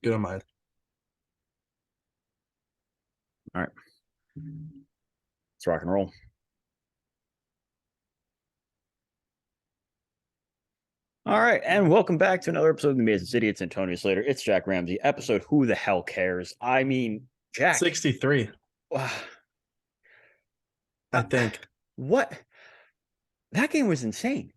Good on mine. All right. Let's rock and roll. All right, and welcome back to another episode of the Amazin Citi. It's Antonio Slater. It's Jack Ramsey. Episode Who the Hell Cares? I mean, Jack. 63, I think. What? That game was insane.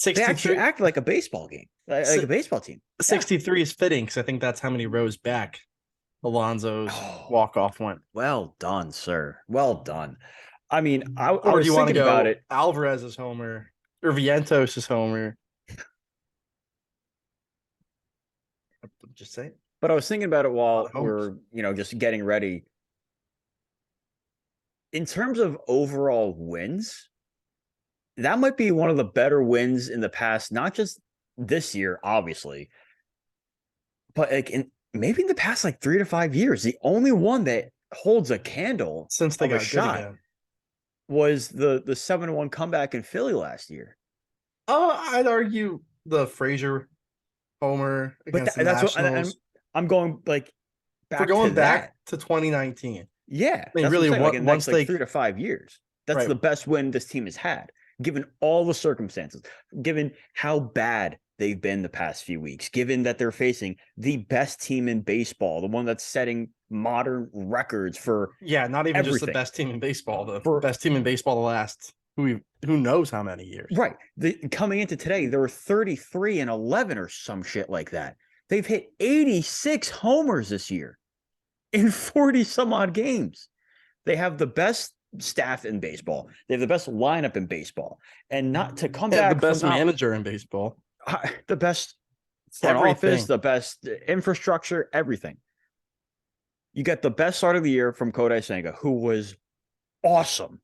They actually 63, acted like a baseball game, like a baseball team. 63 is fitting because I think that's how many rows back Alonso's walk-off went. Well done, sir. Well done. I mean, I Or was do you want to thinking go about it. Alvarez's homer or Vientos' homer? Just say it. But I was thinking about it while homers. we're, just getting ready. In terms of overall wins, that might be one of the better wins in the past, not just this year, obviously, but maybe in the past 3 to 5 years. The only one that holds a candle Since they of a got good shot again. was the 7-1 comeback in Philly last year. I'd argue the Frazier homer against the That's what Nationals. I'm going back. We're going to back that. to 2019. Yeah, I mean, that's really, what I'm saying. In the once next 3 to 5 years, that's right. the best win this team has had, given all the circumstances, given how bad they've been the past few weeks, given that they're facing the best team in baseball, the one that's setting modern records for not even everything. just the best team in baseball, best team in baseball the last who knows how many years. Right. Coming into today, they were 33-11 or some shit like that. They've hit 86 homers this year in 40 some odd games. They have the best staff in baseball. They have the best lineup in baseball. And not to come back, the best manager in baseball, the best front office, the best infrastructure, everything. You got the best start of the year from Kodai Senga, who was awesome.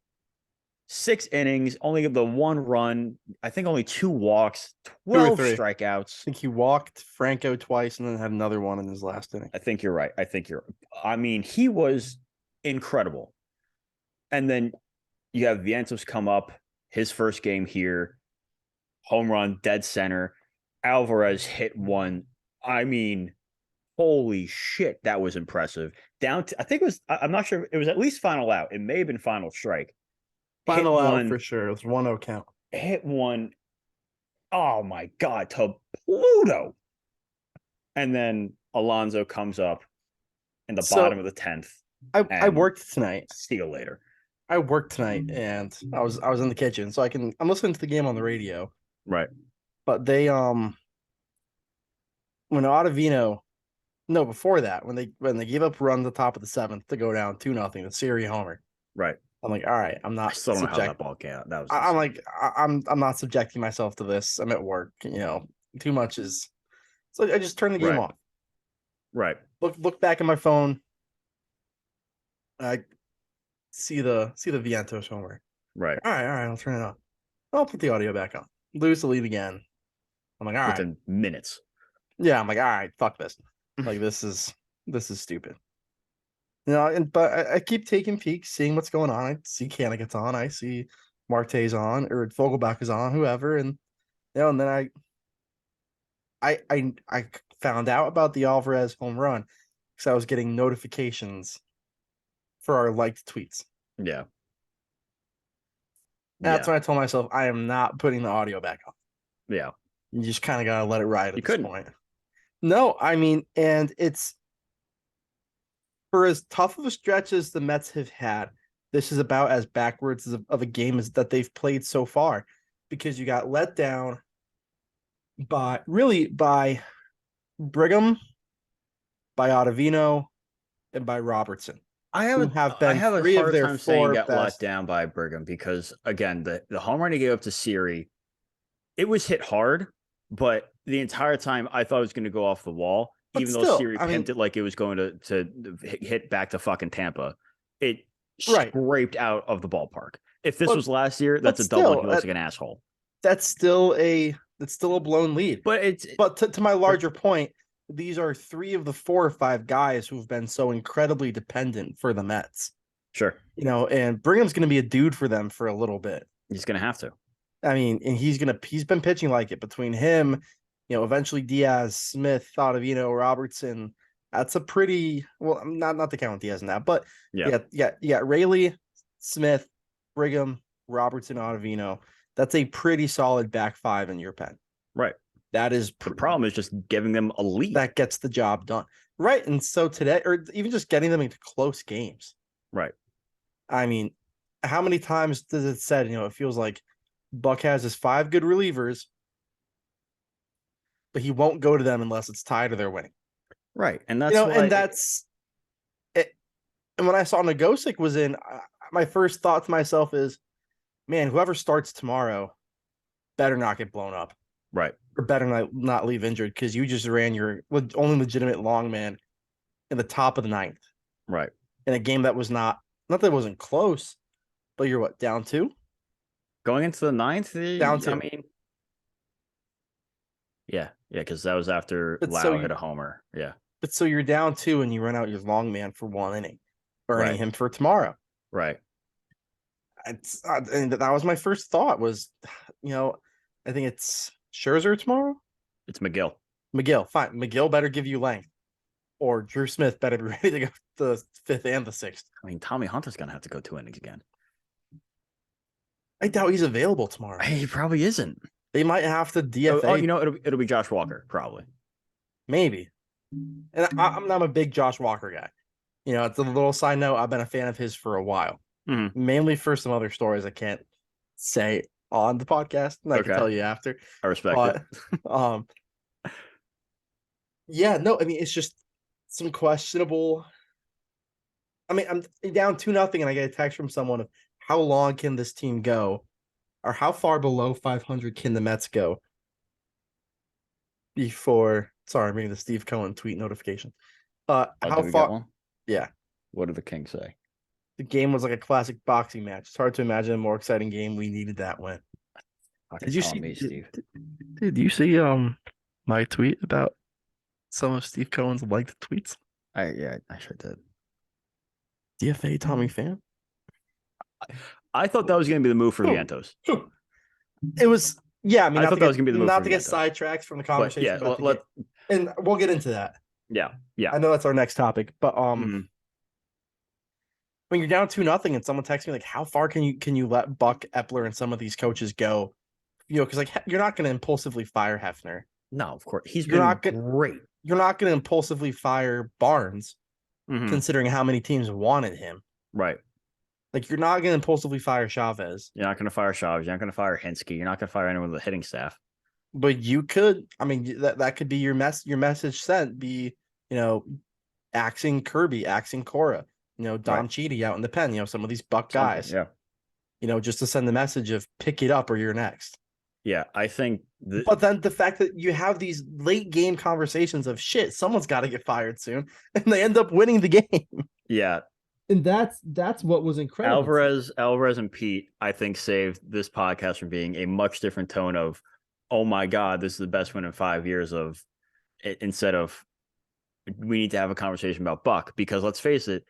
6 innings, only the 1 run, I think only 2 walks, 12 strikeouts. I think he walked Franco twice and then had another one in his last inning. I think you're right. I mean, he was incredible. And then you have Vientos come up, his first game here, home run, dead center. Alvarez hit one. I mean, holy shit, that was impressive. Down to, I think it was, I'm not sure, it was at least final out. It may have been final strike. Final out for sure. It was 1-0 count. Hit one. Oh my God, to Pluto. And then Alonso comes up in the bottom of the 10th. I worked tonight. See you later. I worked tonight and I was in the kitchen, so I'm listening to the game on the radio. Right. But they when Ottavino, no, before that, when they gave up run the top of the 7th to go down 2-0, the Siri homer. Right. I'm like, all right, I'm not. I still don't know how that ball came out. That was. I'm like, I'm not subjecting myself to this. I'm at work. Too much is. So I just turned the game off. Right. Look back at my phone. I see the Vientos homer. Right. All right. I'll turn it on. I'll put the audio back on. Lose the lead again. I'm like, all right. Within minutes. Yeah, I'm like, all right, fuck this. Like this is stupid. But I keep taking peeks, seeing what's going on. I see Kanigut's on, I see Marte's on, or Vogelbach is on, whoever, and and then I found out about the Alvarez home run because I was getting notifications for our liked tweets. Yeah. That's when I told myself I am not putting the audio back on. Yeah. You just kind of gotta let it ride at this point. No, I mean, and it's for as tough of a stretch as the Mets have had, this is about as backwards of a game as that they've played so far, because you got let down by Brigham, by Ottavino, and by Robertson. I have a hard time saying got let down by Brigham because, again, the home run he gave up to Siri, it was hit hard, but the entire time I thought it was going to go off the wall. But even though Siri pinned it like it was going to hit back to fucking Tampa, it scraped out of the ballpark. If this was last year, that's a double. He looks like an asshole. That's still a blown lead. But to my larger point, these are 3 of the 4 or 5 guys who've been so incredibly dependent for the Mets. Sure. And Brigham's going to be a dude for them for a little bit. He's going to have to. I mean, and he's been pitching like it between him Eventually Diaz, Smith, Ottavino, Robertson. That's a pretty not to count Diaz in that, but yeah, Rayleigh, Smith, Brigham, Robertson, Ottavino. That's a pretty solid back five in your pen. Right. That is the problem is just giving them a lead. That gets the job done. Right. And so today, or even just getting them into close games. Right. I mean, how many times does it said, it feels like Buck has his 5 good relievers, but he won't go to them unless it's tied or they're winning. Right. And that's why... and that's it. And when I saw Nagosic was in, my first thought to myself is, man, whoever starts tomorrow better not get blown up. Right. Or better not leave injured, because you just ran your only legitimate long man in the top of the 9th. Right. In a game that was not that it wasn't close, but you're what, down 2? Going into the 9th? Down 2. I mean, yeah, because that was after Lau hit a homer. Yeah. But so you're down 2 and you run out your long man for 1 inning, burning him for tomorrow. Right. And that was my first thought was, I think it's Scherzer tomorrow. It's McGill. Fine. McGill better give you length, or Drew Smith better be ready to go the 5th and the 6th. I mean, Tommy Hunter's gonna have to go 2 innings again. I doubt he's available tomorrow. He probably isn't. They might have to DFA. Oh, it'll be Josh Walker probably. Maybe. And I'm a big Josh Walker guy. It's a little side note. I've been a fan of his for a while, mainly for some other stories I can't say on the podcast, and I can tell you after. I respect it. Yeah, no, I mean, it's just some questionable. I mean, I'm down 2-0, and I get a text from someone of how long can this team go, or how far below 500 can the Mets go before? Sorry, I'm reading the Steve Cohen tweet notification. How far? Yeah. What did the King say? The game was like a classic boxing match. It's hard to imagine a more exciting game. We needed that win. Did you see me, Steve? Did you see my tweet about some of Steve Cohen's liked tweets? I sure did. DFA Tommy Pham? I thought that was going to be the move for Vientos. It was, yeah. I mean, I thought that was going to be the move. Not to get sidetracked from the conversation. And we'll get into that. Yeah. I know that's our next topic, but when you're down 2-0 and someone texts me like, how far can you let Buck, Epler, and some of these coaches go? Because like you're not going to impulsively fire Hefner. No, of course he's been great. You're not going to impulsively fire Barnes, considering how many teams wanted him. Right. Like you're not going to impulsively fire Chavez. You're not going to fire Chavez. You're not going to fire Hinsky. You're not going to fire anyone with the hitting staff. But you could. I mean, that could be your message sent. Be axing Kirby, axing Cora. Don Cheedy out in the pen. Some of these Buck guys. Yeah. Just to send the message of pick it up or you're next. Yeah, I think. But then the fact that you have these late game conversations of shit, someone's got to get fired soon, and they end up winning the game. Yeah. And that's what was incredible. Alvarez and Pete, I think, saved this podcast from being a much different tone of, oh my God, this is the best win in 5 years of, instead of, we need to have a conversation about Buck, because let's face it,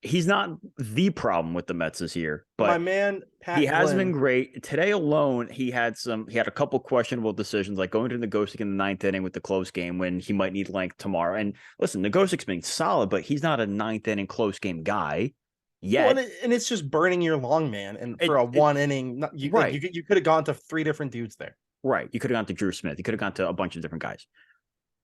he's not the problem with the Mets this year, but my man, Pat he has Glynn, been great. Today alone, he had a couple questionable decisions, like going to Nagosic in the 9th inning with the close game when he might need length tomorrow. And listen, Nagosic's been solid, but he's not a 9th inning close game guy yet. Well, and it's just burning your long man. And for a 1 inning, you could have gone to 3 different dudes there. Right. You could have gone to Drew Smith. You could have gone to a bunch of different guys.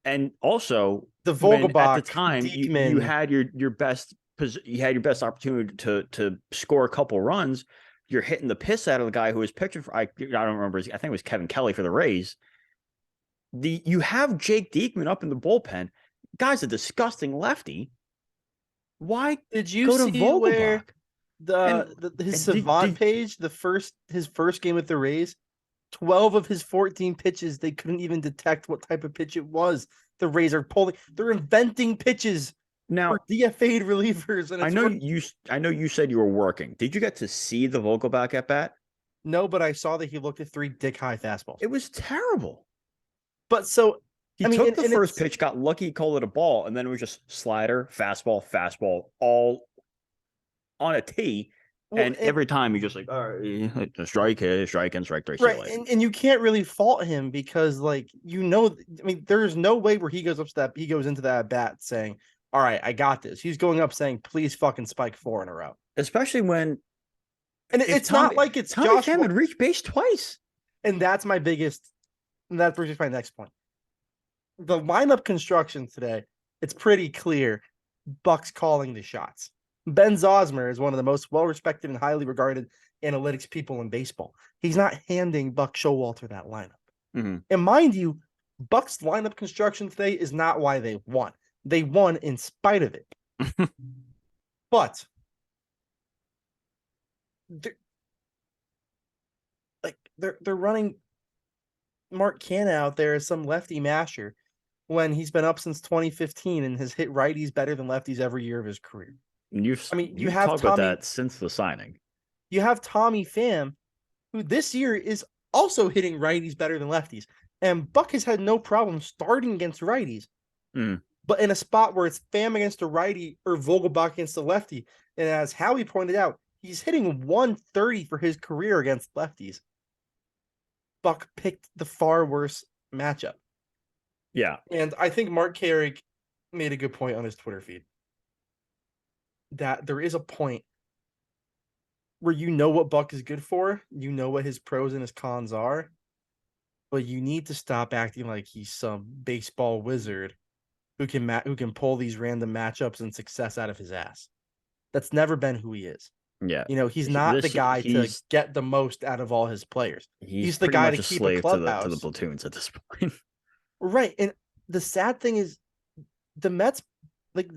And also, the Vogelbach, at the time, you had your best. You had your best opportunity to score a couple runs. You're hitting the piss out of the guy who was pitching for, I don't remember. I think it was Kevin Kelly for the Rays. You have Jake Diekman up in the bullpen. Guy's a disgusting lefty. Why did you go to see Vogelbach? where his Savant page, his first game with the Rays, 12 of his 14 pitches, they couldn't even detect what type of pitch it was. The Rays are they're inventing pitches. Now, for DFA'd relievers, and I know you said you were working. Did you get to see the Vogelbach at bat? No, but I saw that he looked at 3 dick high fastballs. It was terrible. But so he took the first pitch, got lucky, called it a ball, and then it was just slider, fastball, all on a tee. And every time he just like, all right, strike hit, strike and strike three. Right. And you can't really fault him because, like, I mean, there's no way where he goes into that bat saying, all right, I got this. He's going up saying, please fucking spike 4 in a row. Especially when. And it's not like it's Tommy Pham had reached base twice. And that's my biggest. And that brings me to my next point. The lineup construction today, it's pretty clear. Buck's calling the shots. Ben Zosmer is one of the most well-respected and highly regarded analytics people in baseball. He's not handing Buck Showalter that lineup. Mm-hmm. And mind you, Buck's lineup construction today is not why they won. They won in spite of it. But they're running Mark Canha out there as some lefty masher when he's been up since 2015 and has hit righties better than lefties every year of his career. You have talked about that since the signing. You have Tommy Pham, who this year is also hitting righties better than lefties. And Buck has had no problem starting against righties. But in a spot where it's Pham against a righty or Vogelbach against a lefty, and as Howie pointed out, he's hitting 130 for his career against lefties. Buck picked the far worse matchup. Yeah. And I think Mark Carrick made a good point on his Twitter feed. That there is a point where you know what Buck is good for, you know what his pros and his cons are, but you need to stop acting like he's some baseball wizard who can pull these random matchups and success out of his ass. That's never been who he is. Yeah. He's not the guy to get the most out of all his players. He's the guy to keep a clubhouse. To the platoons at this point. Right. And the sad thing is the Mets, like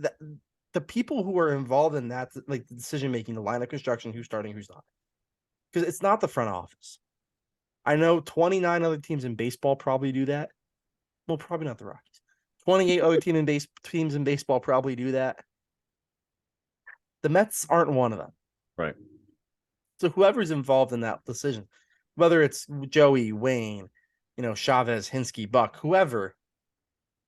the people who are involved in that, like the decision making, the lineup construction, who's starting, who's not. Because it's not the front office. I know 29 other teams in baseball probably do that. Well, probably not the Rockies. 28 other teams in baseball probably do that. The Mets aren't one of them. Right. So whoever's involved in that decision, whether it's Joey, Wayne, Chavez, Hinsky, Buck, whoever,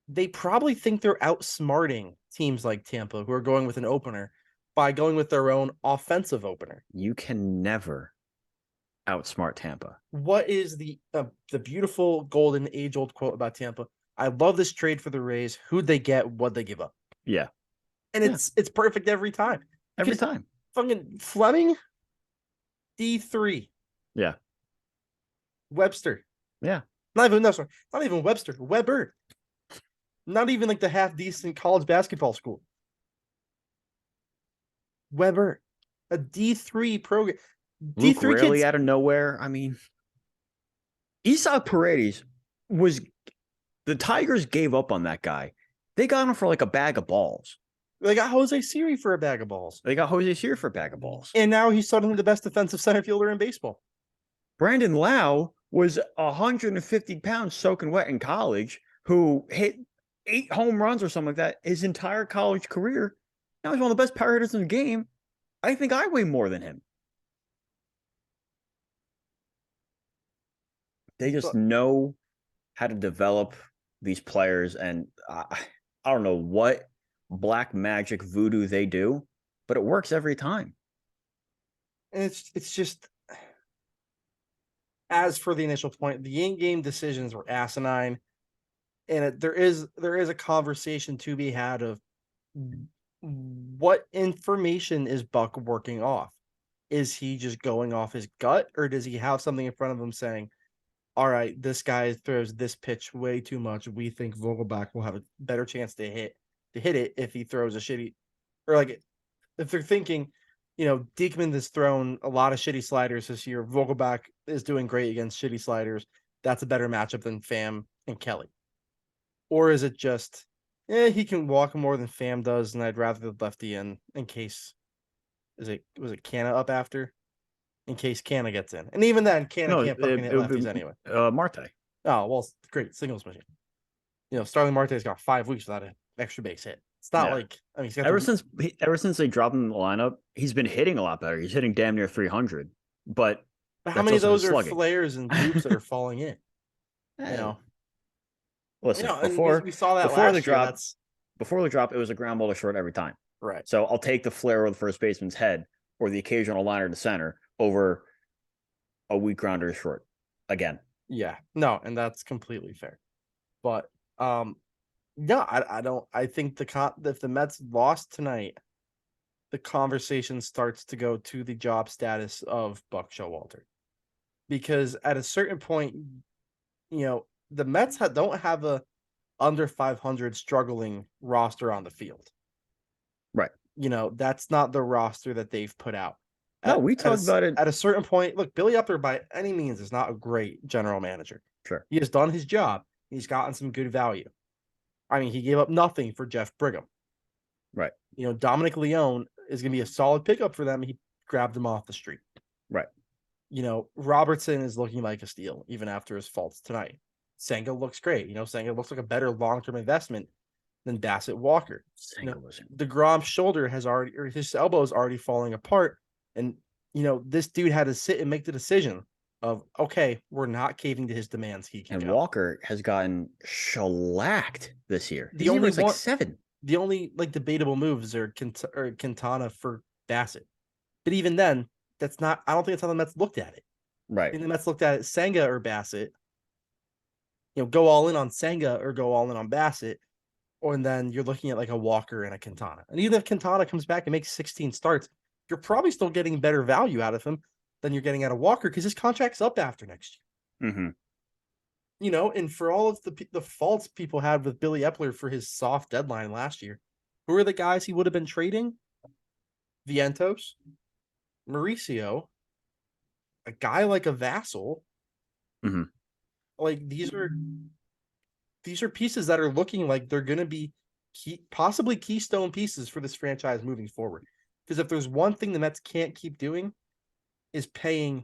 they probably think they're outsmarting teams like Tampa who are going with an opener by going with their own offensive opener. You can never outsmart Tampa. What is the beautiful golden age-old quote about Tampa? I love this trade for the Rays. Who'd they get? What'd they give up? Yeah. And it's perfect every time. Every time. Fucking Fleming, D3. Yeah. Webster. Yeah. Not even Webster. Weber. Not even like the half-decent college basketball school. Weber. A D3 program. Luke D3 Raley kids out of nowhere. I mean, Isaac Paredes was... The Tigers gave up on that guy. They got him for like a bag of balls. They got Jose Siri for a bag of balls. And now he's suddenly the best defensive center fielder in baseball. Brandon Lau was 150 pounds soaking wet in college, who hit 8 home runs or something like that his entire college career. Now he's one of the best power hitters in the game. I think I weigh more than him. They just know how to develop these players, and I don't know what black magic voodoo they do, but it works every time. And it's just, as for the initial point, the in-game decisions were asinine, and there is a conversation to be had of what information is Buck working off. Is he just going off his gut, or does he have something in front of him saying, all right, this guy throws this pitch way too much. We think Vogelbach will have a better chance to hit it if he throws a shitty, or like if they're thinking, Diekman has thrown a lot of shitty sliders this year. Vogelbach is doing great against shitty sliders. That's a better matchup than Pham and Kelly. Or is it just, he can walk more than Pham does, and I'd rather the lefty in case. Was it Canha up after? In case Canha gets in. And even then, Canha can't fucking hit lefties anyway. Marte. Oh, well, great. Singles machine. Starling Marte's got 5 weeks without an extra base hit. It's not like, I mean, ever since they dropped him in the lineup, he's been hitting a lot better. He's hitting damn near 300. But how many of those are flares and loops that are falling in? Listen, before we saw that before the drop, it was a ground ball to short every time. Right. So I'll take the flare over the first baseman's head, or the occasional liner to center over a weak grounder short again. Yeah, no, and that's completely fair. But no, I don't. I think if the Mets lost tonight, the conversation starts to go to the job status of Buck Showalter, because at a certain point, the Mets don't have a under 500 struggling roster on the field. Right. That's not the roster that they've put out. No, we talked about it. At a certain point, look, Billy Epler by any means is not a great general manager. Sure. He has done his job. He's gotten some good value. I mean, he gave up nothing for Jeff Brigham. Right. Dominic Leone is going to be a solid pickup for them. He grabbed him off the street. Right. Robertson is looking like a steal even after his faults tonight. Senga looks great. Senga looks like a better long-term investment than Bassett Walker. DeGrom's shoulder his elbow is already falling apart. And, this dude had to sit and make the decision of, okay, we're not caving to his demands. Walker has gotten shellacked this year. The only like 7. The only debatable moves are Quintana for Bassett. But even then, I don't think that's how the Mets looked at it. Right. I think the Mets looked at it, Senga or Bassett. Go all in on Senga or go all in on Bassett. And then you're looking at a Walker and a Quintana. And even if Quintana comes back and makes 16 starts, you're probably still getting better value out of him than you're getting out of Walker because his contract's up after next year. Mm-hmm. And for all of the faults people had with Billy Epler for his soft deadline last year, who are the guys he would have been trading? Vientos, Mauricio, a guy like a Vassal. Mm-hmm. These are pieces that are looking like they're going to be possibly keystone pieces for this franchise moving forward. Because if there's one thing the Mets can't keep doing is paying,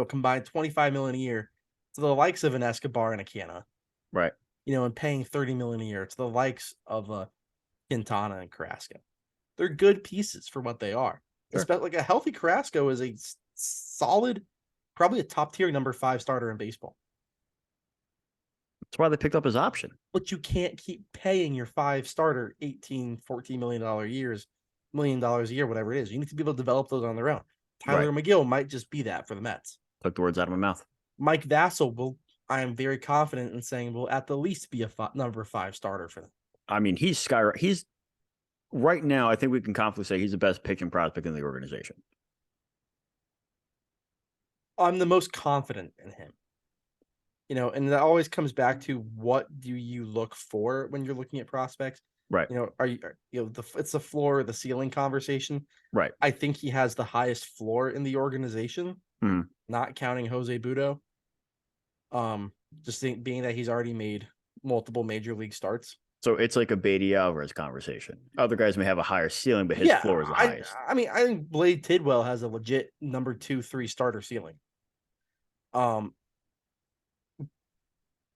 combined $25 million a year to the likes of an Escobar and a Canna. Right. And paying $30 million a year to the likes of a Quintana and Carrasco. They're good pieces for what they are. Sure. Especially a healthy Carrasco is a solid, probably a top tier number 5 starter in baseball. That's why they picked up his option. But you can't keep paying your 5 starter $14 million a year, whatever it is. You need to be able to develop those on their own. Tyler McGill might just be that for the Mets. Took the words out of my mouth. Mike Vassell I am very confident in saying will at the least be a number 5 starter for them. I mean, he's right now, I think we can confidently say he's the best pitching prospect in the organization. I'm the most confident in him. And that always comes back to what do you look for when you're looking at prospects? Right. It's the floor or the ceiling conversation. Right. I think he has the highest floor in the organization, not counting Jose Budo. Being that he's already made multiple major league starts. So it's like a Beatty Alvarez conversation. Other guys may have a higher ceiling, but his floor is the highest. I think Blade Tidwell has a legit number 2-3 starter ceiling.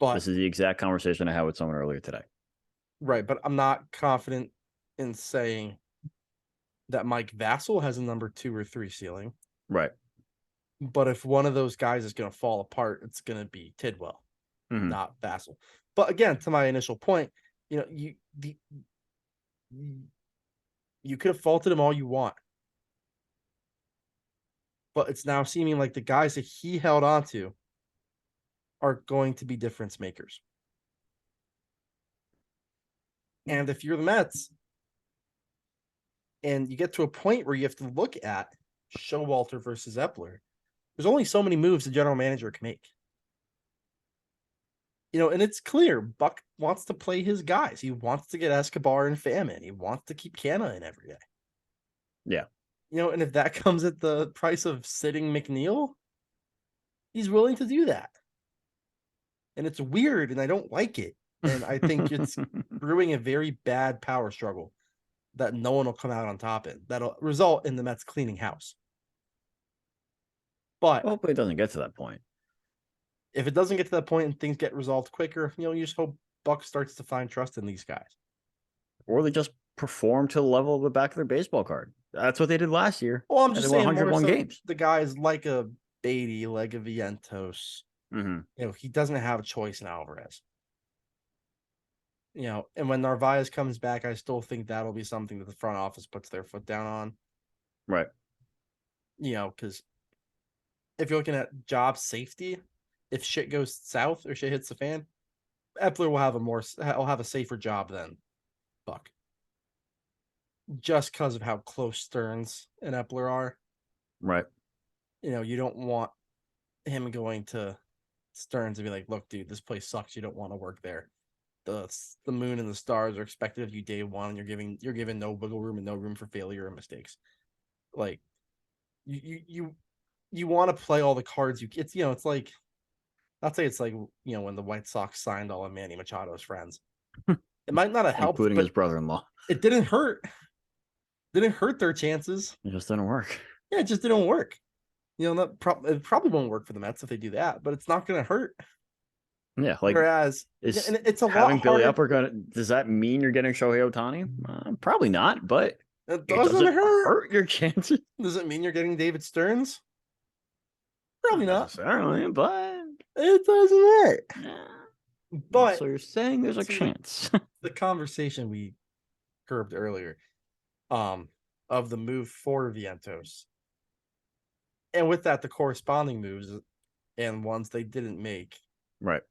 But this is the exact conversation I had with someone earlier today. Right, but I'm not confident in saying that Mike Vassell has a number 2 or 3 ceiling. Right. But if one of those guys is going to fall apart, it's going to be Tidwell, not Vassell. But again, to my initial point, you could have faulted him all you want. But it's now seeming like the guys that he held on to are going to be difference makers. And if you're the Mets and you get to a point where you have to look at Showalter versus Epler, there's only so many moves the general manager can make. And it's clear Buck wants to play his guys. He wants to get Escobar and Pham in. He wants to keep Canna in every day. Yeah. And if that comes at the price of sitting McNeil, he's willing to do that. And it's weird, and I don't like it. And I think it's brewing a very bad power struggle that no one will come out on top in. That'll result in the Mets cleaning house. But hopefully it doesn't get to that point. If it doesn't get to that point and things get resolved quicker, you just hope Buck starts to find trust in these guys. Or they just perform to the level of the back of their baseball card. That's what they did last year. Well, I'm just saying 101 games. The guys like a Beatty, like a Vientos. He doesn't have a choice in Alvarez. And when Narvaez comes back, I still think that'll be something that the front office puts their foot down on. Right. Because if you're looking at job safety, if shit goes south or shit hits the fan, Epler will have a safer job than Buck. Just because of how close Stearns and Epler are. Right. You don't want him going to Stearns and be like, look, dude, this place sucks. You don't want to work there. The moon and the stars are expected of you day one. You're given no wiggle room and no room for failure or mistakes. Like you want to play all the cards it's like I'd say it's like when the White Sox signed all of Manny Machado's friends. It might not have helped, including his brother-in-law. It didn't hurt. Didn't hurt their chances. It just didn't work. Yeah, it just didn't work. It probably won't work for the Mets if they do that, but it's not going to hurt. Yeah, like whereas it's a having lot Billy harder. Upper does that mean you're getting Shohei Ohtani? Probably not, but it doesn't hurt your chances. Does it mean you're getting David Stearns? Probably not necessarily, but it doesn't hurt. Yeah. But so you're saying there's a chance. The conversation we curbed earlier, of the move for Vientos, and with that the corresponding moves and ones they didn't make. Right.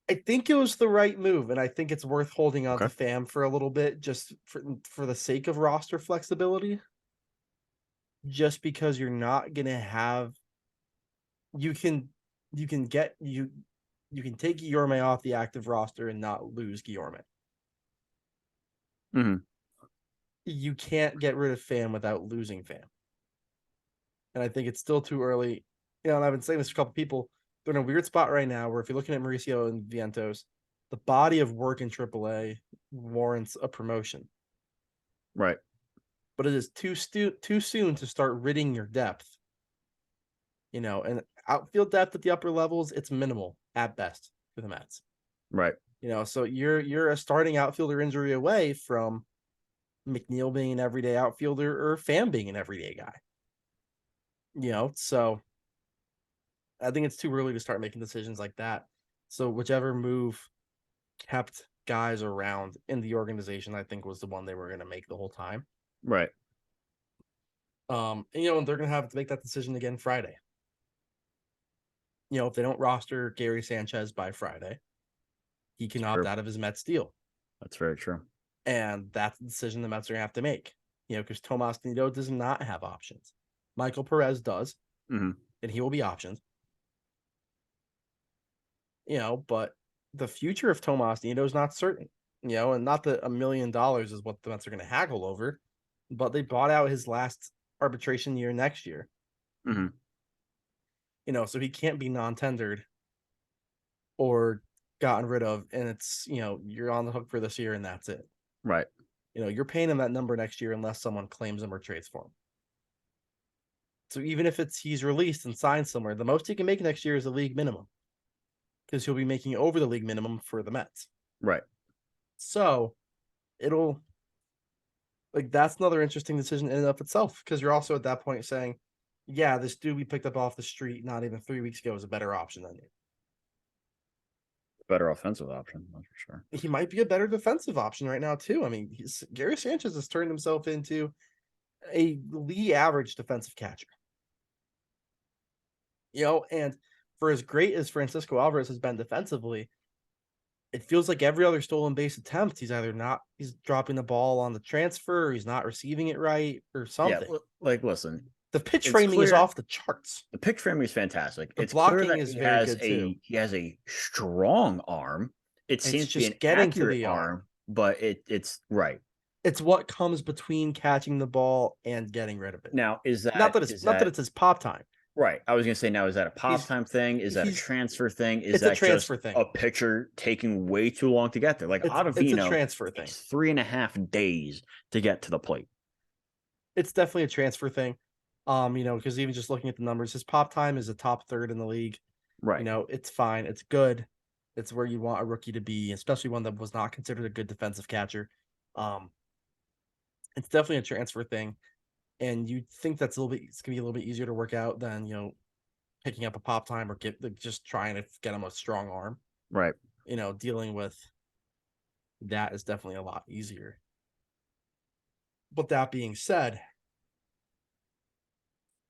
I think it was the right move, and I think it's worth holding on to Pham for a little bit, just for the sake of roster flexibility. Just because you're not gonna have, you can take Guillorme off the active roster and not lose Guillorme. Mm-hmm. You can't get rid of Pham without losing Pham, and I think it's still too early. And I've been saying this to a couple people. They're in a weird spot right now where if you're looking at Mauricio and Vientos, the body of work in AAA warrants a promotion. Right. But it is too soon to start ridding your depth. And outfield depth at the upper levels, it's minimal at best for the Mets. Right. So you're a starting outfielder injury away from McNeil being an everyday outfielder or Pham being an everyday guy. So I think it's too early to start making decisions like that. So whichever move kept guys around in the organization, I think was the one they were going to make the whole time. Right. And they're going to have to make that decision again Friday. If they don't roster Gary Sanchez by Friday, he can opt out of his Mets deal. That's very true. And that's the decision the Mets are going to have to make. Because Tomas Nido does not have options. Michael Perez does. Mm-hmm. And he will be optioned. But the future of Tomas Nido is not certain. And not that $1 million is what the Mets are going to haggle over, but they bought out his last arbitration year next year. Mm-hmm. So he can't be non-tendered or gotten rid of, and it's you're on the hook for this year and that's it. Right. You're paying him that number next year unless someone claims him or trades for him. So even if he's released and signed somewhere, the most he can make next year is the league minimum, because he'll be making over the league minimum for the Mets. Right. So that's another interesting decision in and of itself, because you're also at that point saying, yeah, this dude we picked up off the street not even 3 weeks ago is a better option than you. Better offensive option, that's for sure. He might be a better defensive option right now too. I mean, Gary Sanchez has turned himself into a league average defensive catcher. And for as great as Francisco Alvarez has been defensively, it feels like every other stolen base attempt, he's dropping the ball on the transfer, or he's not receiving it right, or something. Yeah, listen, the pitch framing is off the charts. The pitch framing is fantastic. The blocking is very good too. He has a strong arm. It seems to be an accurate arm, but it's right. It's what comes between catching the ball and getting rid of it. Now, is that not that it's his pop time? Right. I was going to say, now, is that a pop time thing? Is that a transfer thing? Is that a transfer thing? A pitcher taking way too long to get there? Like Ottavino, it's a transfer thing. It's 3.5 days to get to the plate. It's definitely a transfer thing. Because even just looking at the numbers, his pop time is a top third in the league. Right. It's fine. It's good. It's where you want a rookie to be, especially one that was not considered a good defensive catcher. It's definitely a transfer thing. And you think it's gonna be a little bit easier to work out than picking up a pop time or just trying to get him a strong arm. Right. Dealing with that is definitely a lot easier. But that being said,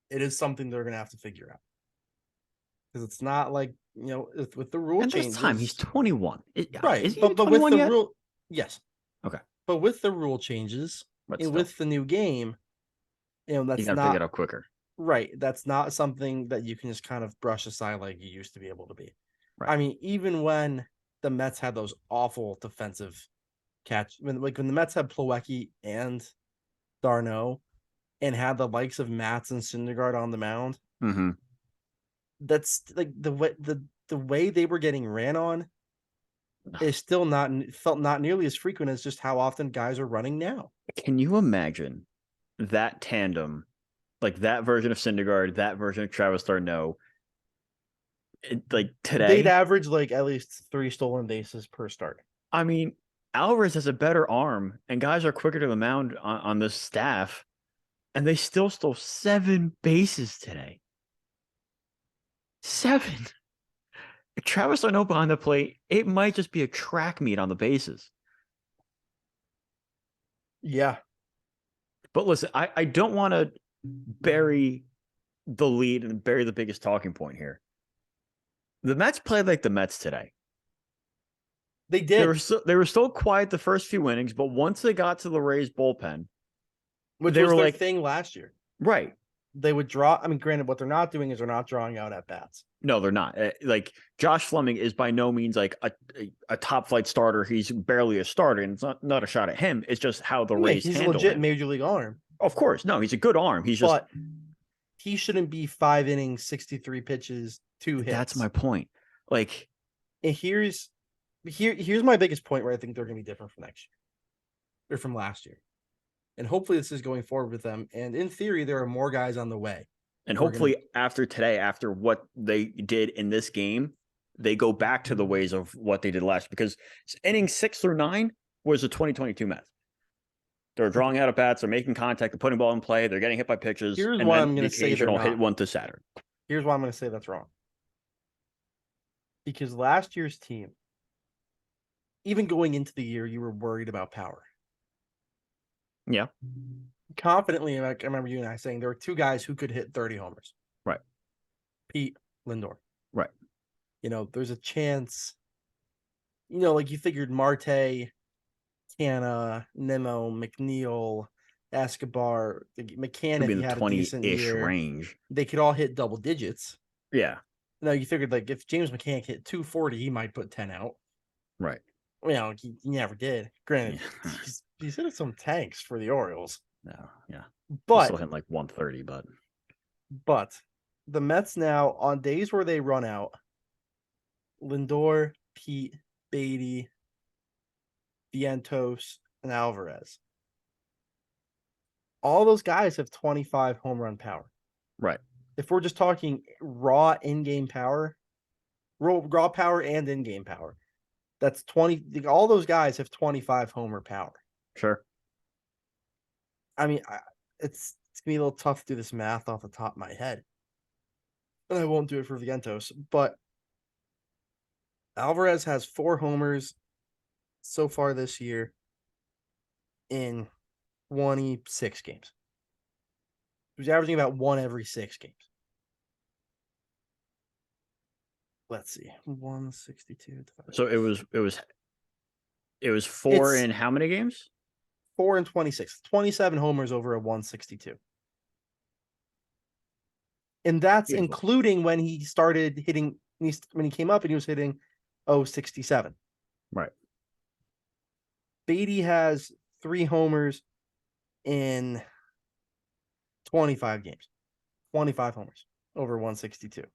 it is something they're going to have to figure out. Because it's not like, with the rule and changes. Time. He's 21. Right. Is he but with the rule, yes. Okay. But with the rule changes and with the new game, that's you got to pick it up quicker. Right. That's not something that you can just kind of brush aside like you used to be able to be. Right. I mean, even when the Mets had those awful defensive catch, when the Mets had Plawecki and d'Arnaud and had the likes of Matz and Syndergaard on the mound, that's like the way they were getting ran on is still felt not nearly as frequent as just how often guys are running now. Can you imagine that tandem, like that version of Syndergaard, that version of Travis d'Arnaud, like today? They'd average like at least 3 stolen bases per start. I mean, Alvarez has a better arm, and guys are quicker to the mound on this staff, and they still stole 7 bases today. 7. Travis d'Arnaud behind the plate, it might just be a track meet on the bases. Yeah. But listen, I don't want to bury the lead and bury the biggest talking point here. The Mets played like the Mets today. They did. They were still quiet the first few innings, but once they got to the Rays bullpen, which was their thing last year. Right. They would draw. I mean, granted, what they're not doing is they're not drawing out at bats. No, they're not. Like Josh Fleming is by no means like a top flight starter. He's barely a starter, and it's not a shot at him. It's just how the Rays handle him. He's a legit major league arm. Of course, no, he's a good arm. But he shouldn't be 5 innings, 63 pitches, 2 hits. That's my point. Like, and here's my biggest point where I think they're going to be different from next year or from last year. And hopefully this is going forward with them. And in theory, there are more guys on the way. And hopefully after today, after what they did in this game, they go back to the ways of what they did last year. Because innings 6 through 9 was the 2022 Mets. They're drawing out of bats. They're making contact. They're putting ball in play. They're getting hit by pitches. Here's why I'm going to say hit one to Saturn. Here's why I'm going to say that's wrong. Because last year's team, even going into the year, you were worried about power. Yeah. Confidently, I remember you and I saying there were 2 guys who could hit 30 homers. Right. Pete, Lindor. Right. There's a chance, like you figured Marte, Canna, Nemo, McNeil, Escobar, McCann, if he had a decent year, range. They could all hit double digits. Yeah. No, you figured like if James McCann hit 240, he might put 10 out. Right. He never did. Granted, he's hit some tanks for the Orioles. No, yeah. But he's still hitting like 130, But the Mets now, on days where they run out, Lindor, Pete, Beatty, Vientos, and Alvarez. All those guys have 25 home run power. Right. If we're just talking raw in-game power, raw power and in-game power, that's 20. All those guys have 25 homer power. Sure. I mean, it's going to be a little tough to do this math off the top of my head. And I won't do it for Vientos. But Alvarez has 4 homers so far this year in 26 games. He was averaging about 1 every 6 games. Let's see. 162. So it was 4 in how many games? 4 in 26. 27 homers over a 162. And that's including when he started hitting, when he came up and he was hitting 067. Right. Beatty has 3 homers in 25 games. 25 homers over 162.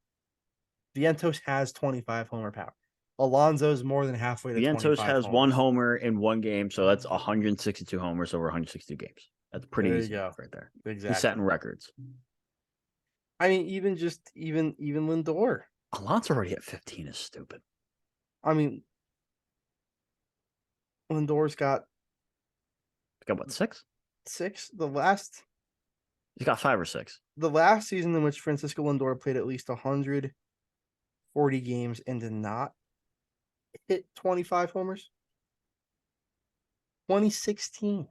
Vientos has 25 homer power. Alonso's more than halfway to 25 Vientos has homers. 1 homer in 1 game, so that's 162 homers over 162 games. That's pretty easy right there. Exactly. He's setting records. I mean, even Lindor. Alonso already at 15 is stupid. I mean, Lindor's got what, 6? 6. He's got 5 or 6. The last season in which Francisco Lindor played at least 140 games and did not hit 25 homers 2016.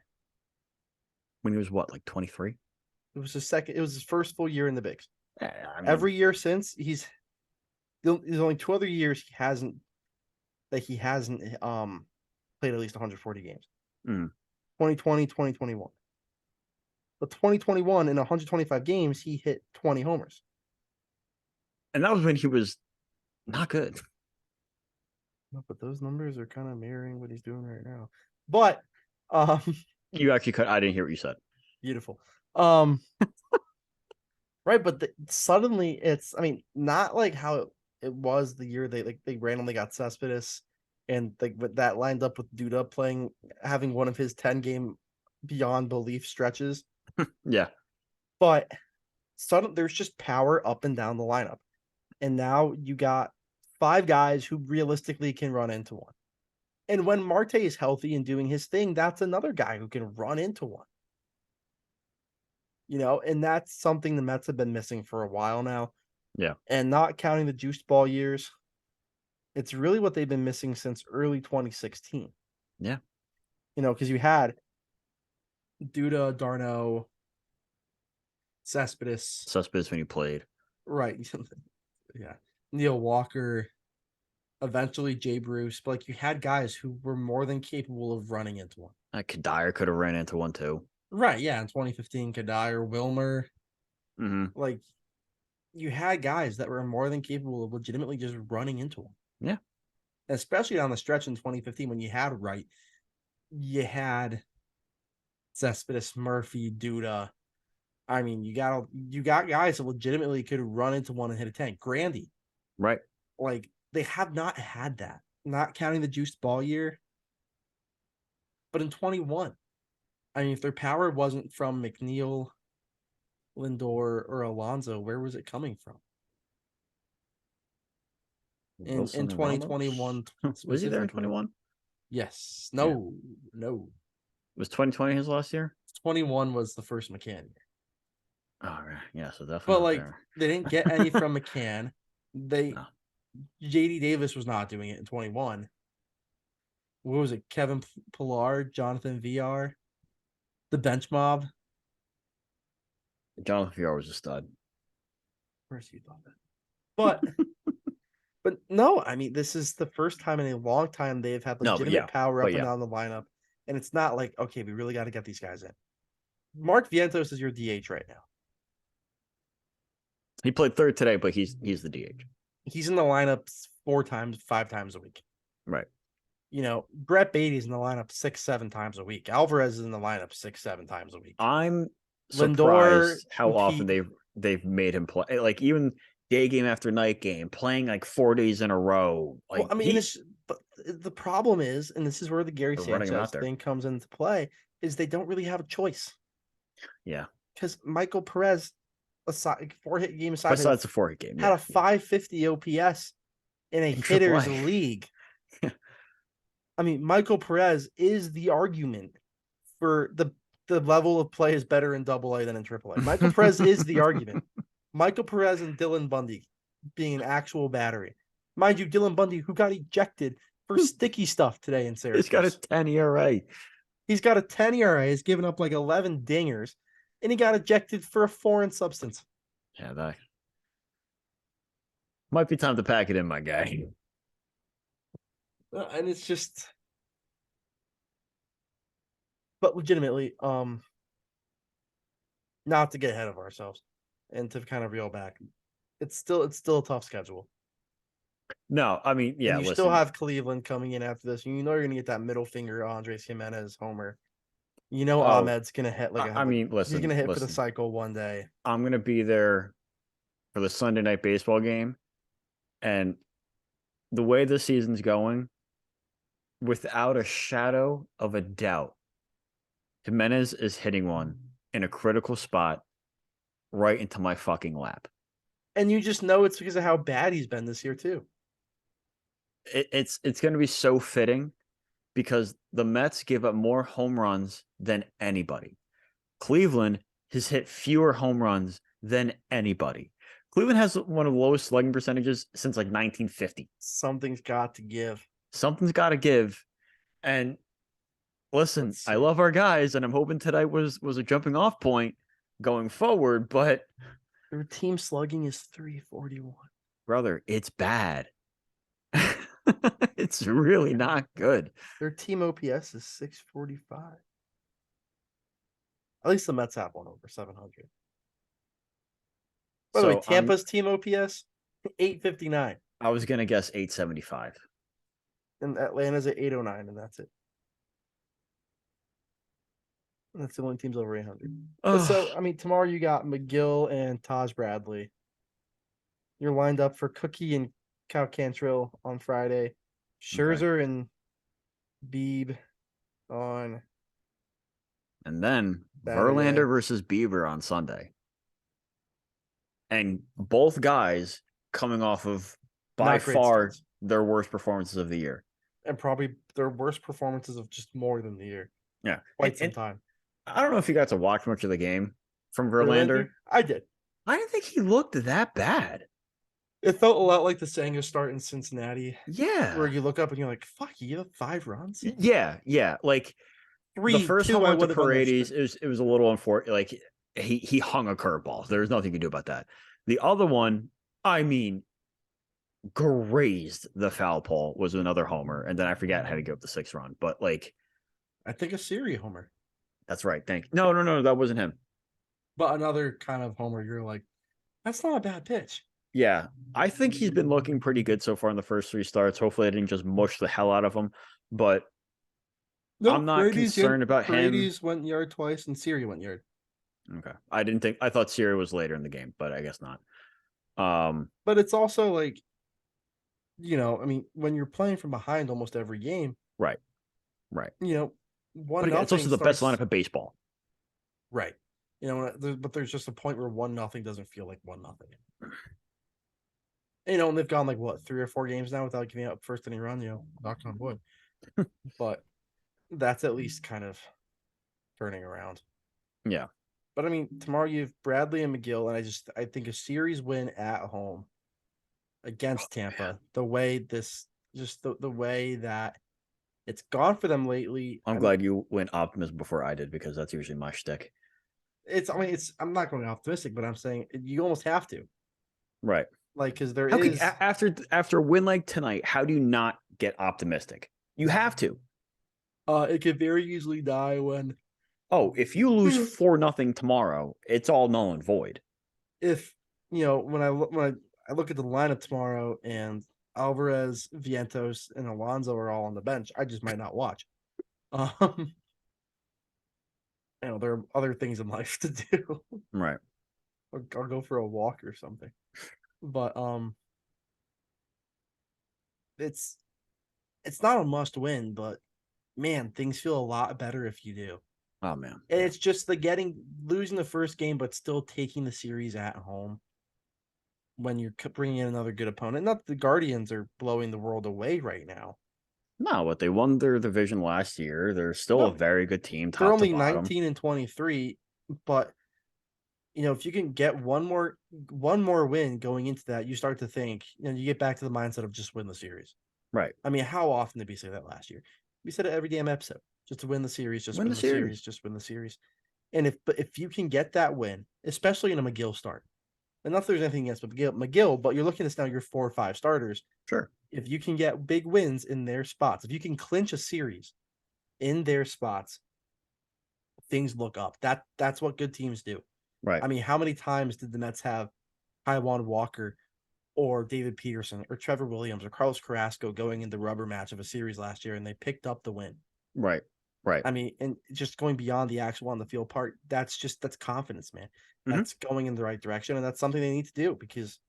When he was what, like 23? It was his first full year in the bigs. I mean, every year since there's only 2 other years he hasn't played at least 140 games. 2020, 2021. But 2021 in 125 games, he hit 20 homers. And that was when he was not good. No, but those numbers are kind of mirroring what he's doing right now. But you actually cut. I didn't hear what you said. Beautiful. Right, but suddenly it's, I mean, not like how it was the year they randomly got Cespedes, and that lined up with Duda having one of his 10-game beyond belief stretches. Yeah. But suddenly there's just power up and down the lineup. And now you got 5 guys who realistically can run into one. And when Marte is healthy and doing his thing, that's another guy who can run into one. And that's something the Mets have been missing for a while now. Yeah. And not counting the juice ball years, it's really what they've been missing since early 2016. Yeah. Because you had Duda, d'Arnaud, Cespedes when you played. Right. Yeah. Neil Walker, eventually Jay Bruce. But like, you had guys who were more than capable of running into one. Kadire could have ran into one too. Right, yeah, in 2015, Kadire, Wilmer. Like, you had guys that were more than capable of legitimately just running into them. Yeah. Especially on the stretch in 2015 when you had Wright, you had Cespedes, Murphy, Duda. I mean, you got guys that legitimately could run into one and hit a tank. Grandy. Right. Like, they have not had that, not counting the juiced ball year. But in 21, I mean, if their power wasn't from McNeil, Lindor, or Alonso, where was it coming from? In 2021, was he there in 21? Yes. No. Was 2020 his last year? 21 was the first McCann year. Oh yeah, so definitely. But like, they didn't get any from McCann. JD Davis was not doing it in 21. What was it? Kevin Pillar, Jonathan VR, the bench mob. Jonathan VR was a stud. Of course you thought that. But no, I mean, this is the first time in a long time they've had legitimate power up and down the lineup. And it's not like, okay, we really got to get these guys in. Mark Vientos is your DH right now. He played third today, but he's the DH. He's in the lineup 5 times a week. Right. Brett Beatty's in the lineup 6-7 times a week. Alvarez is in the lineup 6-7 times a week. I'm surprised how often they've made him play. Like, even day game after night game, playing like 4 days in a row. Like, well, I mean, but the problem is, and this is where the Gary Sanchez thing comes into play, is they don't really have a choice. Yeah. Because Michael Perez, aside 4-hit game aside, besides the 4-hit game, had a 550 OPS in a hitter's league. I mean, Michael Perez is the argument for the level of play is better in AA than in AAA. Michael Perez is the argument. Michael Perez and Dylan Bundy being an actual battery. Mind you, Dylan Bundy, who got ejected for sticky stuff today in Syracuse. He's got a 10 ERA. He's got a 10 ERA. He's given up like 11 dingers, and he got ejected for a foreign substance. Yeah, that might be time to pack it in, my guy. And it's just, but legitimately, not to get ahead of ourselves and to kind of reel back, it's still a tough schedule. No, I mean, yeah, and you still have Cleveland coming in after this. You're going to get that middle finger Andres Jimenez homer. Ahmed's going to hit he's going to hit for the cycle one day. I'm going to be there for the Sunday night baseball game, and the way the season's going, without a shadow of a doubt, Jimenez is hitting one in a critical spot right into my fucking lap. And you just know it's because of how bad he's been this year too. It's going to be so fitting because the Mets give up more home runs than anybody. Cleveland has hit fewer home runs than anybody. Cleveland has one of the lowest slugging percentages since like 1950. Something's got to give. Something's got to give. And Listen, I love our guys, and I'm hoping today was a jumping off point going forward, but their team slugging is 341. Brother, it's bad. It's really not good. Their team OPS is 645. At least the Mets have one over 700. By the way, Tampa's team OPS 859. I was gonna guess 875. And Atlanta's at 809, and that's it. And that's the only teams over 800. So, I mean, tomorrow you got McGill and Taj Bradley. You're lined up for Cookie and Cal Cantrell on Friday. Scherzer and Beebe on. And then Verlander versus Bieber on Sunday. And both guys coming off of by far their worst performances of the year. And probably their worst performances of just more than the year. Yeah. Quite some time. I don't know if you got to watch much of the game from Verlander. I did. I didn't think he looked that bad. It felt a lot like the Sanger start in Cincinnati. Yeah. Where you look up and you're like, fuck, you have 5 runs? Yeah. Like the first home run to Paredes, it was a little unfortunate. Like he hung a curveball. There's nothing you can do about that. The other one, I mean, grazed the foul pole, was another homer. And then I forget how to give up the 6th run. But like, I think a Siri homer. That's right. Thank you. No, that wasn't him. But another kind of homer, you're like, that's not a bad pitch. Yeah, I think he's been looking pretty good so far in the first 3 starts. Hopefully I didn't just mush the hell out of him. But I'm not concerned about him. Brady's went yard twice and Siri went yard. Okay. I thought Siri was later in the game, but I guess not. But it's also like, you know, I mean, when you're playing from behind almost every game. Right. You know, but again, it's also the best lineup of baseball. Right. You know, but there's just a point where 1-0 doesn't feel like 1-0. You know, and they've gone like what 3 or 4 games now without giving up first inning run. You know, knocking on wood. But that's at least kind of turning around. Yeah. But I mean, tomorrow you have Bradley and McGill, and I think a series win at home against Tampa. Man. The way that it's gone for them lately. I'm glad you went optimism before I did, because that's usually my shtick. I'm not going optimistic, but I'm saying you almost have to. Right. Like, because after a win like tonight, how do you not get optimistic? You have to. It could very easily die when. Oh, if you lose 4-0 tomorrow, it's all null and void. If you know, when I look at the lineup tomorrow and Alvarez, Vientos, and Alonso are all on the bench, I just might not watch. You know, there are other things in life to do. Right. I'll go for a walk or something. But it's not a must win, but man, things feel a lot better if you do. Oh man. And it's just losing the first game, but still taking the series at home when you're bringing in another good opponent. Not that the Guardians are blowing the world away right now. No, but they won their division last year. They're still a very good team. They're only 19 and 23, but you know, if you can get one more win going into that, you start to think, you know, you get back to the mindset of just win the series. Right. I mean, how often did we say that last year? We said it every damn episode. Just to win the series, just win the series, just win the series. And if you can get that win, especially in a McGill start, and not that there's anything against McGill, but you're looking at this now, you're 4 or 5 starters. Sure. If you can get big wins in their spots, if you can clinch a series in their spots, things look up. That's what good teams do. Right. I mean, how many times did the Mets have Taijuan Walker or David Peterson or Trevor Williams or Carlos Carrasco going in the rubber match of a series last year, and they picked up the win? Right. I mean, and just going beyond the actual on the field part, that's confidence, man. That's going in the right direction, and that's something they need to do, because,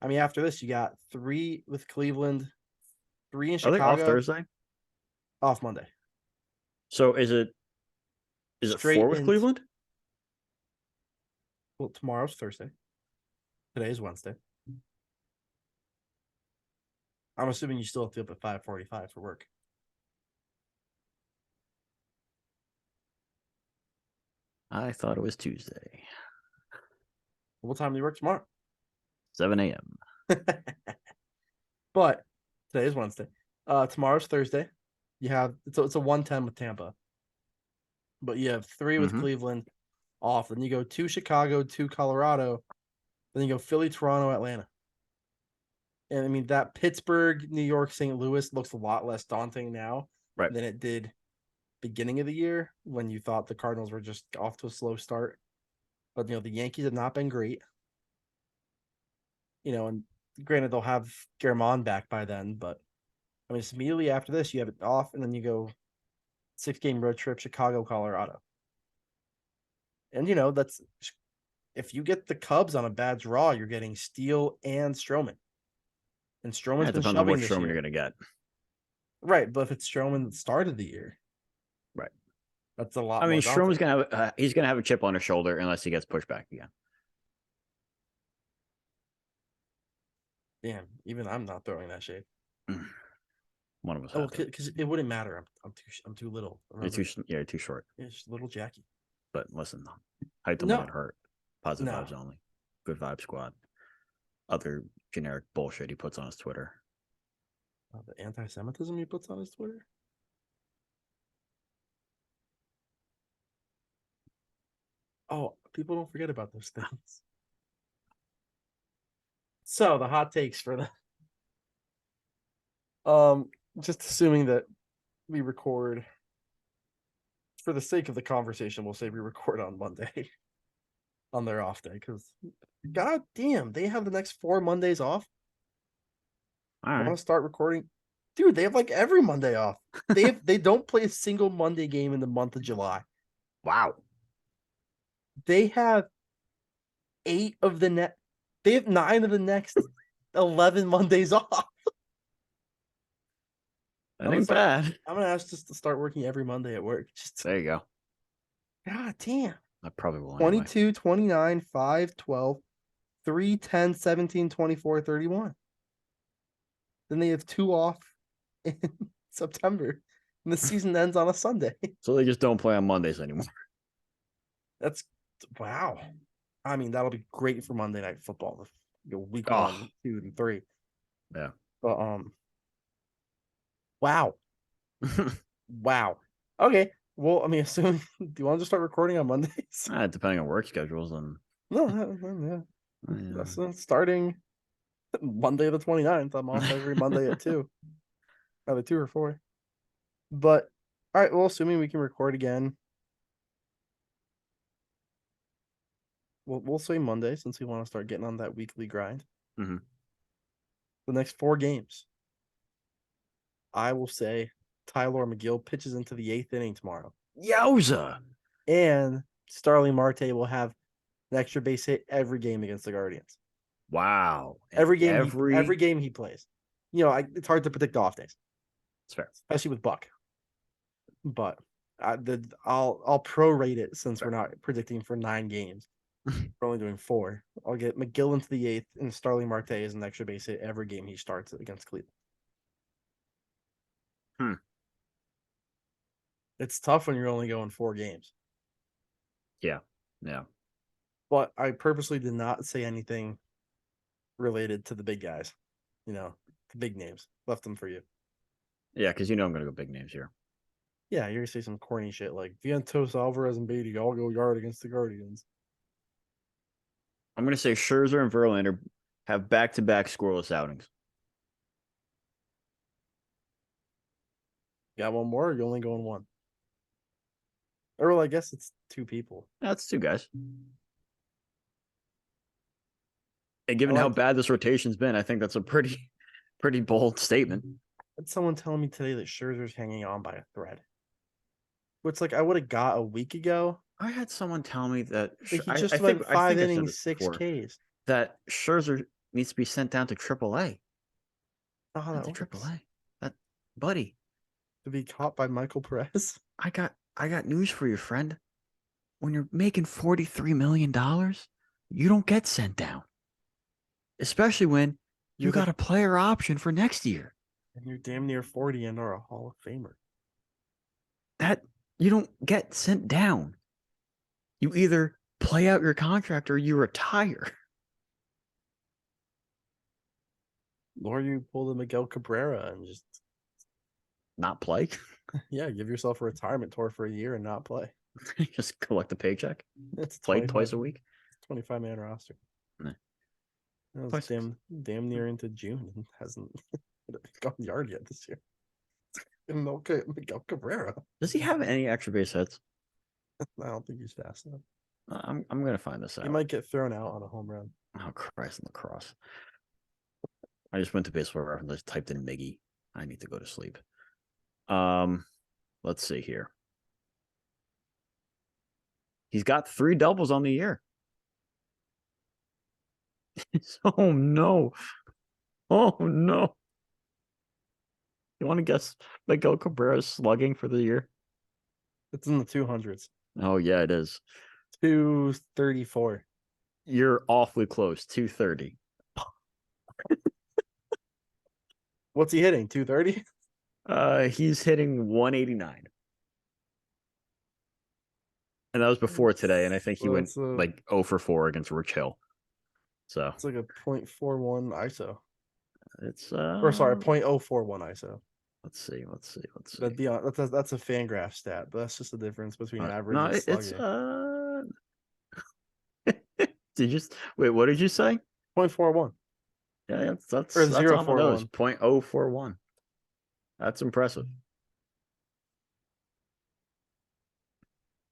I mean, after this, you got 3 with Cleveland, 3 in Chicago. Are they off Thursday? Off Monday. So is it 4 with Cleveland? Well, tomorrow's Thursday. Today is Wednesday. I'm assuming you still have to be up at 5:45 for work. I thought it was Tuesday. What time do you work tomorrow? 7 a.m. But today is Wednesday. Tomorrow's Thursday. You have it's a 1:10 with Tampa. but you have 3 with Cleveland off. Then you go 2 Chicago, 2 Colorado. Then you go Philly, Toronto, Atlanta. And I mean, that Pittsburgh, New York, St. Louis looks a lot less daunting now than it did beginning of the year when you thought the Cardinals were just off to a slow start. But, the Yankees have not been great. And granted, they'll have Germán back by then, but I mean, it's immediately after this, you have it off, and then you go 6-game road trip, Chicago, Colorado. And, that's if you get the Cubs on a bad draw, you're getting Steele and Stroman. And Stroman's been shoving on what this Stroman year. you're going to get. Right, but if it's Stroman that started the year, right, that's a lot. I mean, Stroman's going to have he's going to have a chip on his shoulder unless he gets pushed back again. Damn, even I'm not throwing that shade. One of us. Oh, because it wouldn't matter. I'm too little. Remember? You're too short. Yeah, just little Jackie. But listen, height don't let it hurt. Positive vibes only. Good vibe squad. Other generic bullshit he puts on his Twitter. The anti-Semitism he puts on his Twitter. Oh, people don't forget about those things. So the hot takes for just assuming that we record for the sake of the conversation, we'll say we record on Monday on their off day, because god damn, they have the next 4 Mondays off. I want to start recording. Dude, they have like every Monday off. They don't play a single Monday game in the month of July. Wow. They have 8 of the they have 9 of the next 11 Mondays off. That ain't bad. I'm gonna ask just to start working every Monday at work. There you go. God damn. I probably will. 22, anyway. 29, 5, 12, 3, 10, 17, 24, 31. Then they have 2 off in September. And the season ends on a Sunday. So they just don't play on Mondays anymore. That's wow. I mean, that'll be great for Monday Night Football. Week 1, 2, and 3. Yeah. But wow. Wow. Okay. Well, I mean, assuming, do you want to just start recording on Mondays? Depending on work schedules and no, yeah. That's starting Monday the 29th. I'm off every Monday at 2. Either 2 or 4. But all right, well, assuming we can record again. We'll say Monday, since we want to start getting on that weekly grind. The next 4 games. I will say Tyler McGill pitches into the 8th inning tomorrow. Yowza! And Starling Marte will have an extra base hit every game against the Guardians. Wow! Every game he plays. It's hard to predict the off days. It's fair, especially with Buck. But I'll prorate it since we're not predicting for 9 games. We're only doing 4. I'll get McGill into the 8th, and Starling Marte is an extra base hit every game he starts against Cleveland. It's tough when you're only going 4 games. Yeah. But I purposely did not say anything related to the big guys. The big names. Left them for you. Yeah, because I'm going to go big names here. Yeah, you're going to say some corny shit like Vientos, Alvarez, and Beatty all go yard against the Guardians. I'm going to say Scherzer and Verlander have back-to-back scoreless outings. Got one more, or you only going 1? Or, well, I guess it's 2 people. That's 2 guys. And given how bad this rotation's been, I think that's a pretty bold statement. I had someone telling me today that Scherzer's hanging on by a thread. Which, I would have got a week ago. I had someone tell me that he just went 5 innings, 6 Ks. That Scherzer needs to be sent down to AAA. Oh, how that works. AAA. That, buddy. To be caught by Michael Perez. I got news for you, friend. When you're making $43 million, you don't get sent down. Especially when you got a player option for next year. And you're damn near 40 and are a Hall of Famer. That you don't get sent down. You either play out your contract or you retire. Or you pull the Miguel Cabrera and just not play. Yeah, give yourself a retirement tour for a year and not play. Just collect a paycheck. It's play twice a week. 25-man roster. Nah. That was damn near into June and hasn't gone yard yet this year. And Miguel Cabrera. Does he have any extra base hits? I don't think he's fast enough. I'm gonna find this out. He might get thrown out on a home run. Oh Christ, lacrosse! I just went to Baseball Reference. I just typed in Miggy. I need to go to sleep. Let's see here. He's got 3 doubles on the year. Oh no! Oh no! You want to guess Miguel Cabrera's slugging for the year? It's in the 200s. Oh yeah, it is. 234. You're awfully close. 230. What's he hitting? 230? He's hitting 189. And that was before today, and I think he went like 0 for 4 against Rich Hill. So it's like a 0.41 ISO. It's or sorry, 0.041 ISO. Let's see. That'd be that's a Fangraph stat, but that's just the difference between average and slugging. Did you wait? What did you say? 0.41. Yeah, that's or 0.41. 0.041. That's impressive.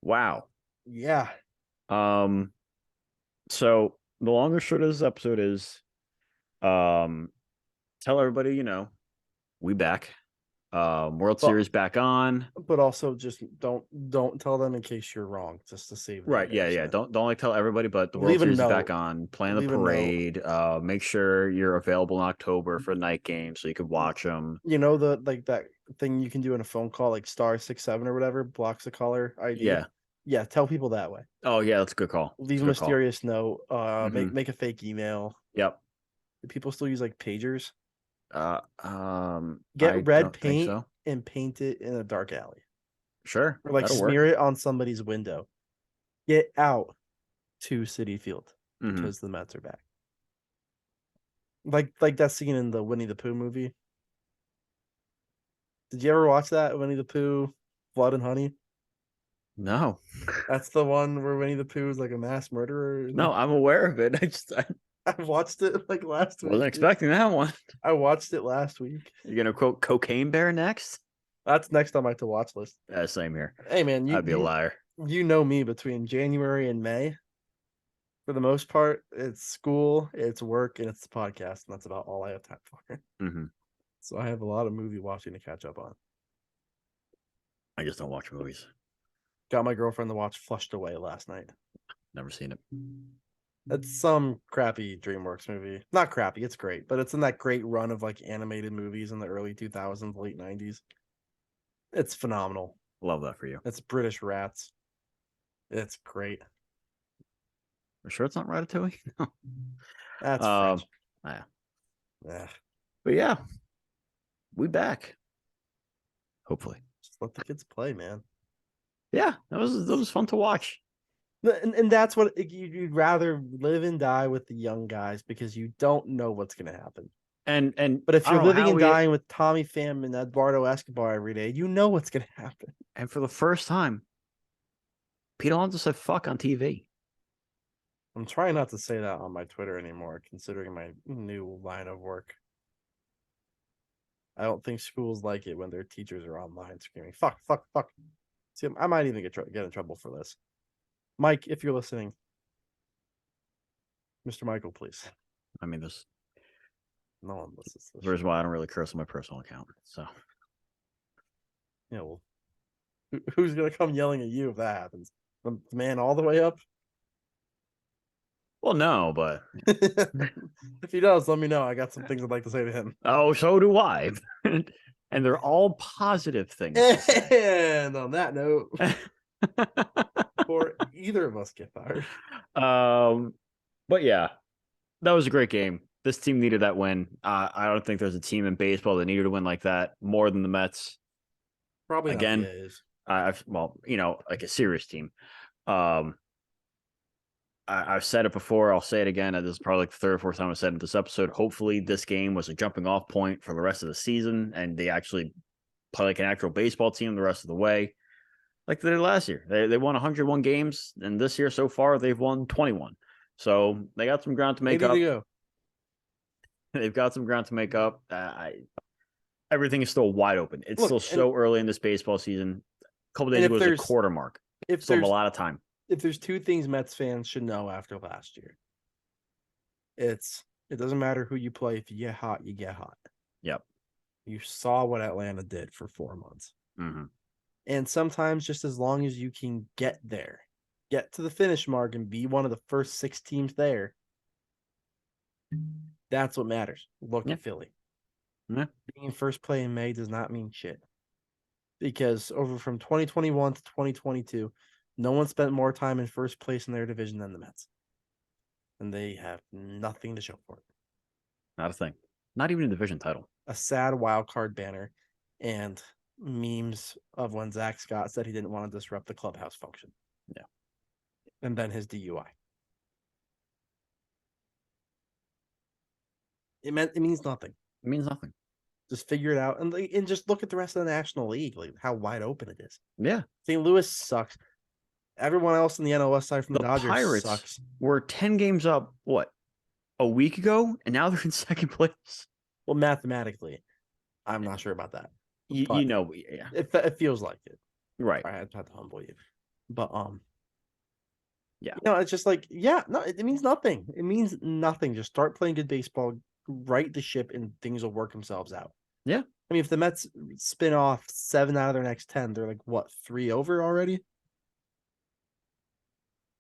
Wow. Yeah. So the long and short of this episode is, tell everybody, we back. World Series back on. But also just don't tell them in case you're wrong, just to save. Right. Yeah. Don't like tell everybody, but the World Series is back on. Plan the parade. Make sure you're available in October for night games so you could watch them. That thing you can do in a phone call, like *67 or whatever, blocks the caller ID. Yeah. Tell people that way. Oh yeah, that's a good call. Leave a mysterious note. Mm-hmm. Make a fake email. Yep. Do people still use like pagers? Get red paint and paint it in a dark alley. Sure. Or like smear it on somebody's window. Get out to Citi Field because the Mets are back. Like that scene in the Winnie the Pooh movie. Did you ever watch that? Winnie the Pooh, Blood and Honey? No. That's the one where Winnie the Pooh is like a mass murderer. No, I'm aware of it. I watched it like last week. Wasn't expecting that one. I watched it last week. You're gonna quote Cocaine Bear next? That's next on my to watch list. Same here. Hey man, I'd be a liar. You know me, between January and May. For the most part, it's school, it's work, and it's the podcast, and that's about all I have time for. Mm-hmm. So I have a lot of movie watching to catch up on. I just don't watch movies. Got my girlfriend to watch Flushed Away last night. Never seen it. It's some crappy DreamWorks movie. Not crappy, it's great, but it's in that great run of like animated movies in the early 2000s, late 90s. It's phenomenal. Love that for you. It's British Rats. It's great. We're sure it's not Ratatouille? No. That's French. Yeah. But yeah, we back. Hopefully. Just let the kids play, man. Yeah, that was fun to watch. And that's what you'd rather live and die with the young guys because you don't know what's going to happen. But if you're living and dying with Tommy Pham and Eduardo Escobar every day, you know what's going to happen. And for the first time, Pete Alonso said "fuck" on TV. I'm trying not to say that on my Twitter anymore, considering my new line of work. I don't think schools like it when their teachers are online screaming "fuck, fuck, fuck." See, I might even get in trouble for this. Mike, if you're listening, Mr. Michael, please. I mean, this. No one listens. Here's why I don't really curse on my personal account. So, well, who's gonna come yelling at you if that happens? The man all the way up. Well, no, but if he does, let me know. I got some things I'd like to say to him. Oh, so do I. And they're all positive things. And on that note, before either of us get fired. But yeah, that was a great game. This team needed that win. I don't think there's a team in baseball that needed a win like that more than the Mets. Probably again. Like a serious team. I've said it before. I'll say it again. This is probably like the 3rd or 4th time I've said it in this episode. Hopefully, this game was a jumping off point for the rest of the season, and they actually play like an actual baseball team the rest of the way. like they did last year. They won 101 games, and this year so far they've won 21. So they got some ground to make up. They've got some ground to make up. Everything is still wide open. It's still so early in this baseball season. A couple days ago was a quarter mark. Still have a lot of time. If there's two things Mets fans should know after last year, it doesn't matter who you play. If you get hot, you get hot. Yep. You saw what Atlanta did for 4 months. Mm-hmm. And sometimes just as long as you can get there, get to the finish mark and be one of the first 6 teams there, that's what matters. Look at Philly. Yeah. Being first play in May does not mean shit. Because over from 2021 to 2022, no one spent more time in first place in their division than the Mets. And they have nothing to show for it. Not a thing. Not even a division title. A sad wild card banner and memes of when Zach Scott said he didn't want to disrupt the clubhouse function. Yeah. And then his DUI. It means nothing. It means nothing. Just figure it out and just look at the rest of the National League, like how wide open it is. Yeah. St. Louis sucks. Everyone else in the NL West side from the Dodgers Pirates sucks. Were 10 games up, a week ago? And now they're in second place? Well, mathematically, I'm not sure about that. Yeah. It feels like it. Right. I had to humble you. But, yeah. It's just like, it means nothing. It means nothing. Just start playing good baseball, right the ship, and things will work themselves out. Yeah. I mean, if the Mets spin off 7 out of their next 10, they're like, what, 3 over already?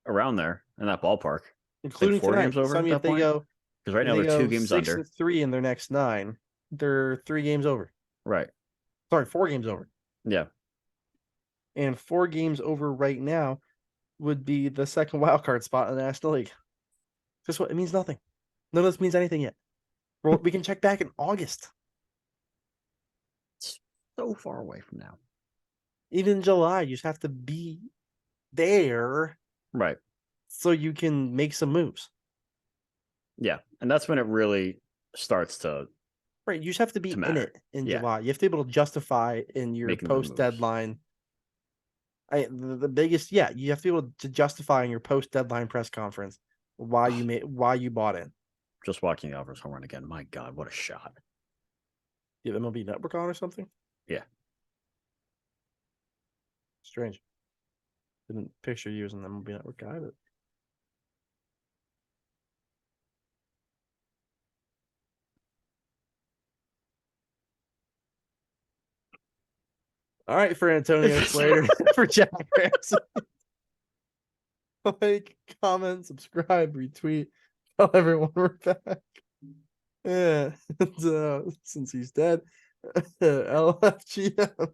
Around there in that ballpark, including 4 games over. So, I mean, if they go, because right now they're 2 games 6 under. 6-3 in their next 9, they're 3 games over. Right. Sorry, 4 games over. Yeah. And 4 games over right now would be the second wild card spot in the National League. Guess what? It means nothing. None of this means anything yet. We can check back in August. It's so far away from now. Even in July, you just have to be there. Right. So you can make some moves. Yeah. And that's when it really starts to. Right. You just have to be in it in July. You have to be able to justify in your post deadline. The biggest, you have to be able to justify in your post deadline press conference why you bought in. Just watching Alvarez home run again. My God, what a shot. You have MLB Network on or something? Yeah. Strange. Didn't picture you as an MLB Network guy, but all right, for Antonio Slater, for Jack Ramsey. Like, comment, subscribe, retweet, tell everyone we're back. Yeah, and, since he's dead, LFGM.